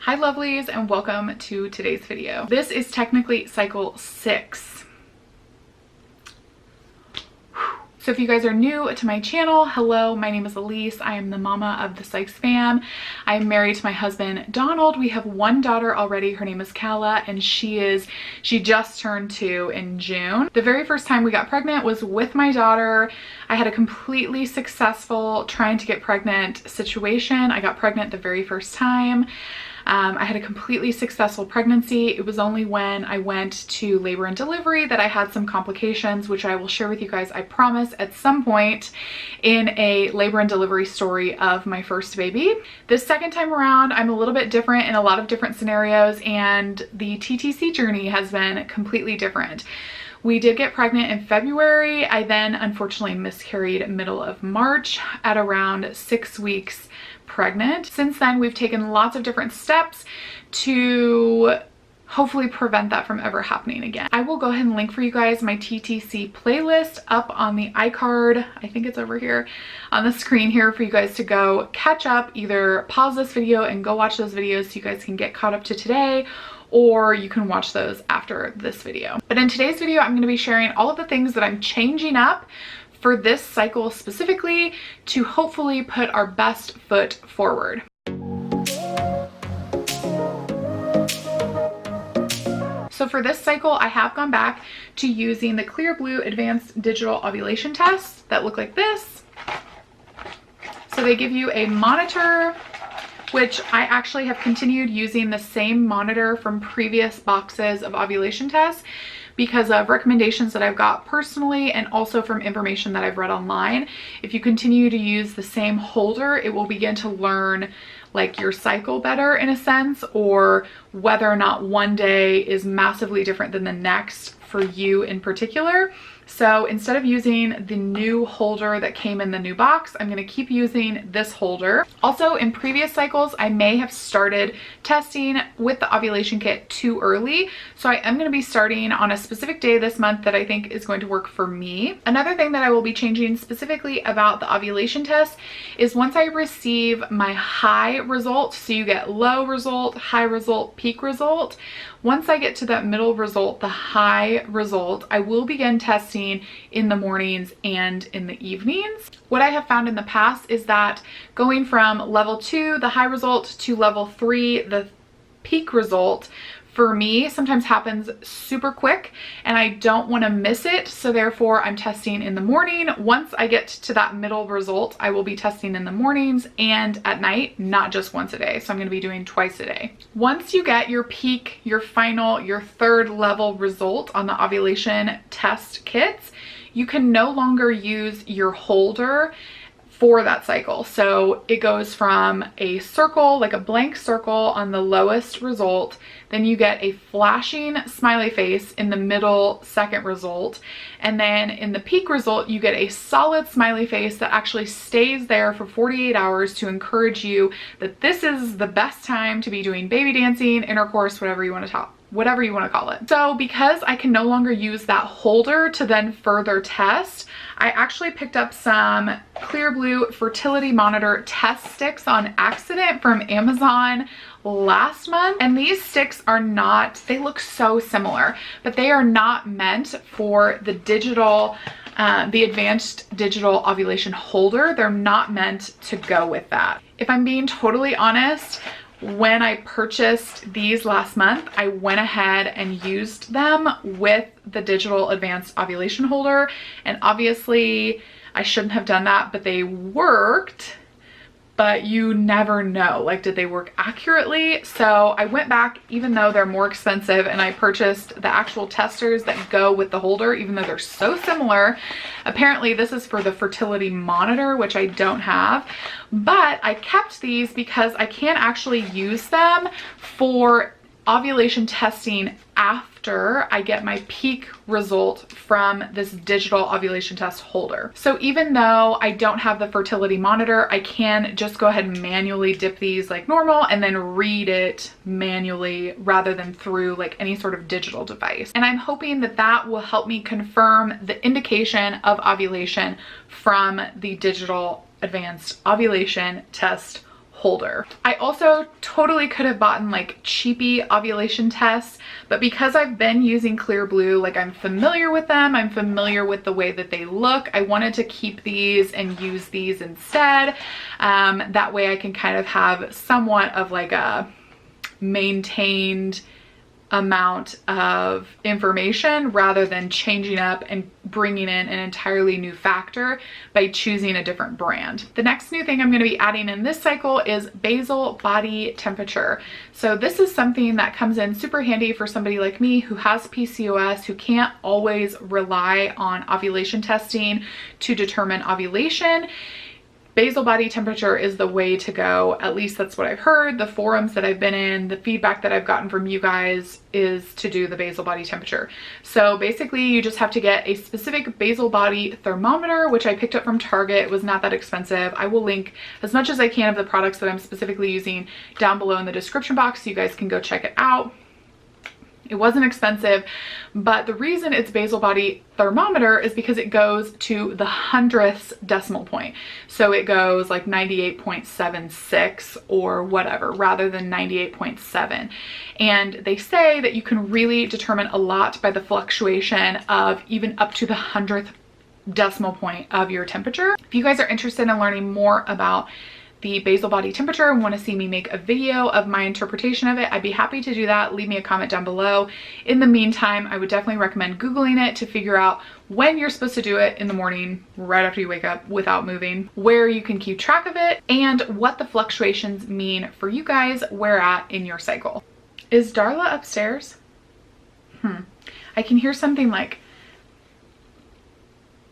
Hi lovelies, and welcome to today's video. This is technically cycle 6. So if you guys are new to my channel, hello, my name is Alyse. I am the mama of the Sykes fam. I am married to my husband, Donald. We have one daughter already. Her name is Kala, and she just turned 2 in June. The very first time we got pregnant was with my daughter. I had a completely successful trying to get pregnant situation. I got pregnant the very first time. I had a completely successful pregnancy. It was only when I went to labor and delivery that I had some complications, which I will share with you guys, I promise, at some point in a labor and delivery story of my first baby. This second time around, I'm a little bit different in a lot of different scenarios, and the TTC journey has been completely different. We did get pregnant in February. I then unfortunately miscarried middle of March at around 6 weeks pregnant. Since then, we've taken lots of different steps to hopefully prevent that from ever happening again. I will go ahead and link for you guys my TTC playlist up on the iCard. I think it's over here on the screen here for you guys to go catch up. Either pause this video and go watch those videos so you guys can get caught up to today, or you can watch those after this video. But in today's video, I'm going to be sharing all of the things that I'm changing up for this cycle specifically to hopefully put our best foot forward. So for this cycle, I have gone back to using the Clear Blue Advanced Digital Ovulation Tests that look like this. So they give you a monitor, which I actually have continued using the same monitor from previous boxes of ovulation tests because of recommendations that I've got personally and also from information that I've read online. If you continue to use the same holder, it will begin to learn like your cycle better in a sense, or whether or not one day is massively different than the next for you in particular. So instead of using the new holder that came in the new box, I'm going to keep using this holder. Also, in previous cycles, I may have started testing with the ovulation kit too early. So I am going to be starting on a specific day this month that I think is going to work for me. Another thing that I will be changing specifically about the ovulation test is once I receive my high result, so you get low result, high result, peak result. Once I get to that middle result, the high result, I will begin testing in the mornings and in the evenings. What I have found in the past is that going from level 2, the high result, to level 3, the peak result, for me sometimes happens super quick and I don't want to miss it. So therefore I'm testing in the morning. Once I get to that middle result, I will be testing in the mornings and at night, not just once a day. So I'm going to be doing twice a day. Once you get your peak, your final, your third level result on the ovulation test kits, you can no longer use your holder for that cycle. So it goes from a circle, like a blank circle on the lowest result, then you get a flashing smiley face in the middle second result, and then in the peak result you get a solid smiley face that actually stays there for 48 hours to encourage you that this is the best time to be doing baby dancing, intercourse, whatever you want to call it. So because I can no longer use that holder to then further test, I actually picked up some Clear Blue Fertility Monitor test sticks on accident from Amazon last month. And these sticks are not, they look so similar, but they are not meant for the digital, the advanced digital ovulation holder. They're not meant to go with that. If I'm being totally honest, when I purchased these last month, I went ahead and used them with the digital advanced ovulation holder. And obviously I shouldn't have done that, but they worked. But you never know, like, did they work accurately? So I went back, even though they're more expensive, and I purchased the actual testers that go with the holder, even though they're so similar. Apparently this is for the fertility monitor, which I don't have, but I kept these because I can actually use them for ovulation testing after I get my peak result from this digital ovulation test holder. So even though I don't have the fertility monitor, I can just go ahead and manually dip these like normal and then read it manually rather than through like any sort of digital device. And I'm hoping that that will help me confirm the indication of ovulation from the digital advanced ovulation test holder. I also totally could have bought like cheapy ovulation tests, but because I've been using Clear Blue, like I'm familiar with them, I'm familiar with the way that they look, I wanted to keep these and use these instead. That way I can kind of have somewhat of like a maintained amount of information rather than changing up and bringing in an entirely new factor by choosing a different brand. The next new thing I'm going to be adding in this cycle is basal body temperature. So this is something that comes in super handy for somebody like me who has PCOS, who can't always rely on ovulation testing to determine ovulation. Basal body temperature is the way to go. At least that's what I've heard. The forums that I've been in, the feedback that I've gotten from you guys is to do the basal body temperature. So basically you just have to get a specific basal body thermometer, which I picked up from Target. It was not that expensive. I will link as much as I can of the products that I'm specifically using down below in the description box so you guys can go check it out. It wasn't expensive, but the reason it's basal body thermometer is because it goes to the 100th decimal point. So it goes like 98.76 or whatever, rather than 98.7. And they say that you can really determine a lot by the fluctuation of even up to the 100th decimal point of your temperature. If you guys are interested in learning more about the basal body temperature and want to see me make a video of my interpretation of it, I'd be happy to do that. Leave me a comment down below. In the meantime, I would definitely recommend Googling it to figure out when you're supposed to do it in the morning, right after you wake up without moving, where you can keep track of it, and what the fluctuations mean for you guys where at in your cycle. Is Darla upstairs? I can hear something like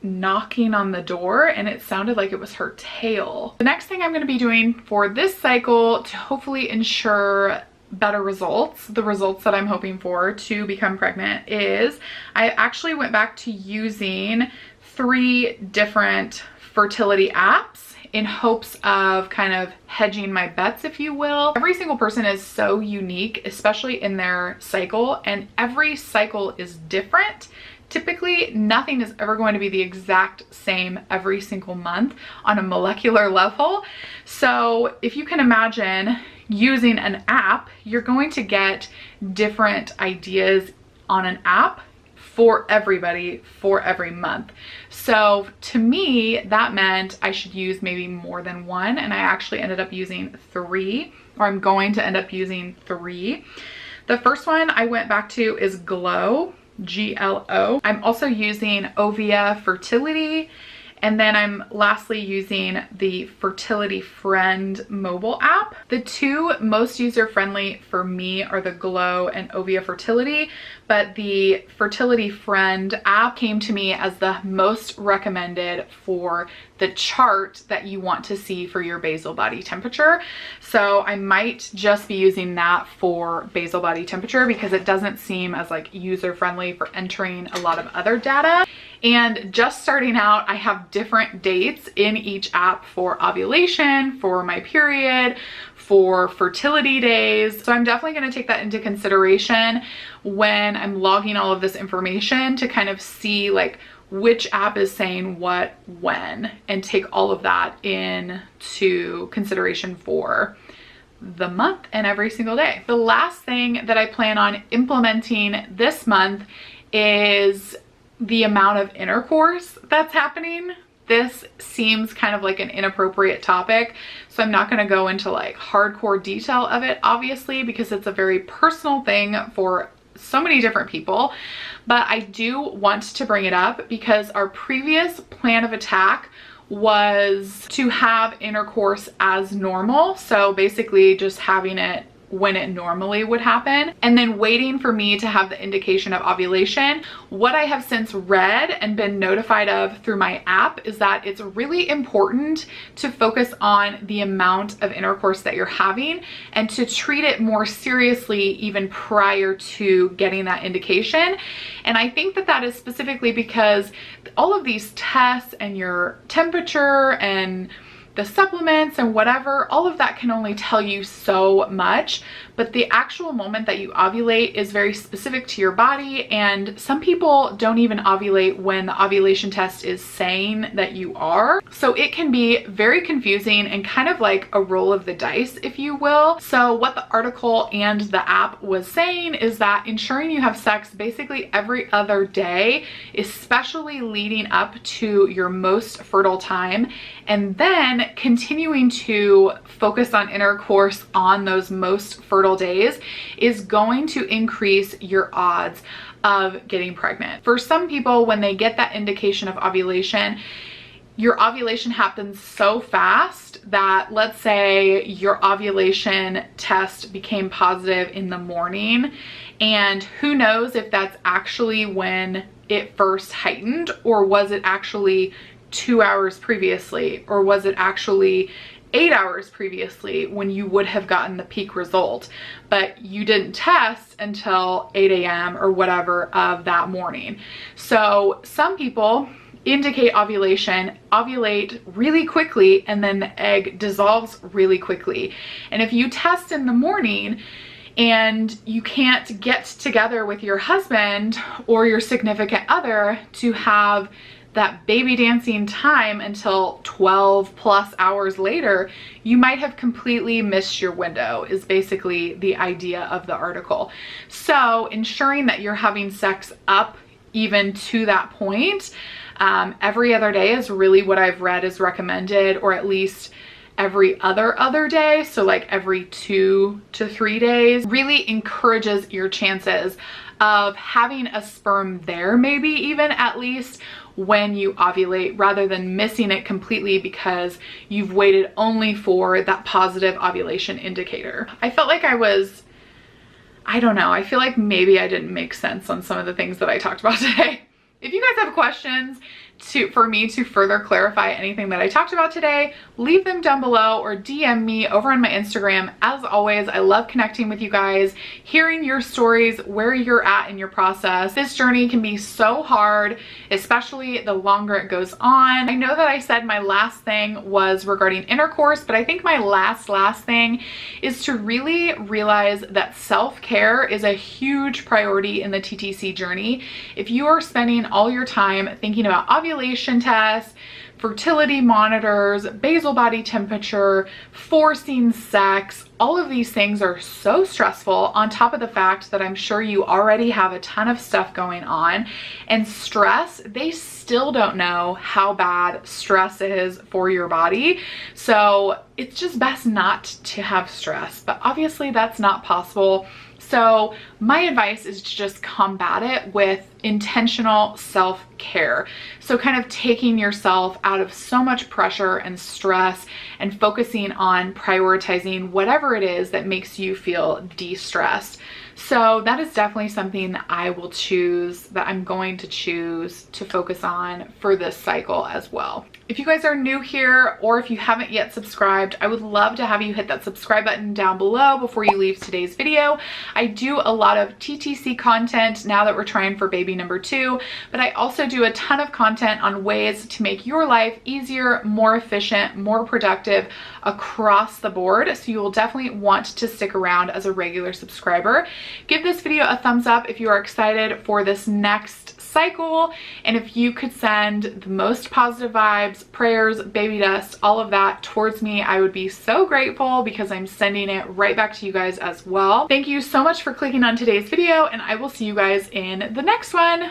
knocking on the door and it sounded like it was her tail. The next thing I'm going to be doing for this cycle to hopefully ensure better results, the results that I'm hoping for to become pregnant, is I actually went back to using 3 different fertility apps in hopes of kind of hedging my bets, if you will. Every single person is so unique, especially in their cycle, and every cycle is different. Typically, nothing is ever going to be the exact same every single month on a molecular level. So if you can imagine using an app, you're going to get different ideas on an app for everybody for every month. So to me, that meant I should use maybe more than one, and I actually ended up using 3, or I'm going to end up using 3. The first one I went back to is Glow. GLO. I'm also using Ovia Fertility, and then I'm lastly using the Fertility Friend mobile app. The 2 most user-friendly for me are the Glow and Ovia Fertility, but the Fertility Friend app came to me as the most recommended for the chart that you want to see for your basal body temperature. So I might just be using that for basal body temperature because it doesn't seem as like user-friendly for entering a lot of other data. And just starting out, I have different dates in each app for ovulation, for my period, for fertility days. So I'm definitely going to take that into consideration when I'm logging all of this information to kind of see like which app is saying what when, and take all of that into consideration for the month and every single day. The last thing that I plan on implementing this month is the amount of intercourse that's happening. This seems kind of like an inappropriate topic, so I'm not going to go into like hardcore detail of it, obviously, because it's a very personal thing for so many different people. But I do want to bring it up because our previous plan of attack was to have intercourse as normal. So basically just having it when it normally would happen, and then waiting for me to have the indication of ovulation. What I have since read and been notified of through my app is that it's really important to focus on the amount of intercourse that you're having and to treat it more seriously even prior to getting that indication. And I think that that is specifically because all of these tests and your temperature and the supplements and whatever, all of that can only tell you so much. but the actual moment that you ovulate is very specific to your body, and some people don't even ovulate when the ovulation test is saying that you are. So it can be very confusing and kind of like a roll of the dice, if you will. So what the article and the app was saying is that ensuring you have sex basically every other day, especially leading up to your most fertile time, and then continuing to focus on intercourse on those most fertile days is going to increase your odds of getting pregnant. For some people, when they get that indication of ovulation, your ovulation happens so fast that, let's say your ovulation test became positive in the morning, and who knows if that's actually when it first heightened, or was it actually 2 hours previously, or was it actually 8 hours previously when you would have gotten the peak result, but you didn't test until 8 a.m. or whatever of that morning. So some people indicate ovulation, ovulate really quickly, and then the egg dissolves really quickly. And if you test in the morning and you can't get together with your husband or your significant other to have that baby dancing time until 12 plus hours later, you might have completely missed your window, is basically the idea of the article. So ensuring that you're having sex up even to that point, every other day is really what I've read is recommended, or at least every other day, so like every 2 to 3 days, really encourages your chances of having a sperm there, maybe even at least when you ovulate, rather than missing it completely because you've waited only for that positive ovulation indicator. I felt like I don't know, I feel like maybe I didn't make sense on some of the things that I talked about today. If you guys have questions for me to further clarify anything that I talked about today, leave them down below or DM me over on my Instagram. As always, I love connecting with you guys, hearing your stories, where you're at in your process. This journey can be so hard, especially the longer it goes on. I know that I said my last thing was regarding intercourse, but I think my last thing is to really realize that self-care is a huge priority in the TTC journey. If you are spending all your time thinking about ovulation tests, fertility monitors, basal body temperature, forcing sex, all of these things are so stressful, on top of the fact that I'm sure you already have a ton of stuff going on. And stress, they still don't know how bad stress is for your body. So it's just best not to have stress, but obviously that's not possible. So my advice is to just combat it with intentional self-care. So kind of taking yourself out of so much pressure and stress and focusing on prioritizing whatever it is that makes you feel de-stressed. So that is definitely something that I will choose, that I'm going to choose to focus on for this cycle as well. If you guys are new here, or if you haven't yet subscribed, I would love to have you hit that subscribe button down below before you leave today's video. I do a lot of TTC content now that we're trying for baby number 2, but I also do a ton of content on ways to make your life easier, more efficient, more productive across the board. So you will definitely want to stick around as a regular subscriber. Give this video a thumbs up if you are excited for this next cycle, and if you could send the most positive vibes, prayers, baby dust, all of that towards me, I would be so grateful, because I'm sending it right back to you guys as well. Thank you so much for clicking on today's video, and I will see you guys in the next one.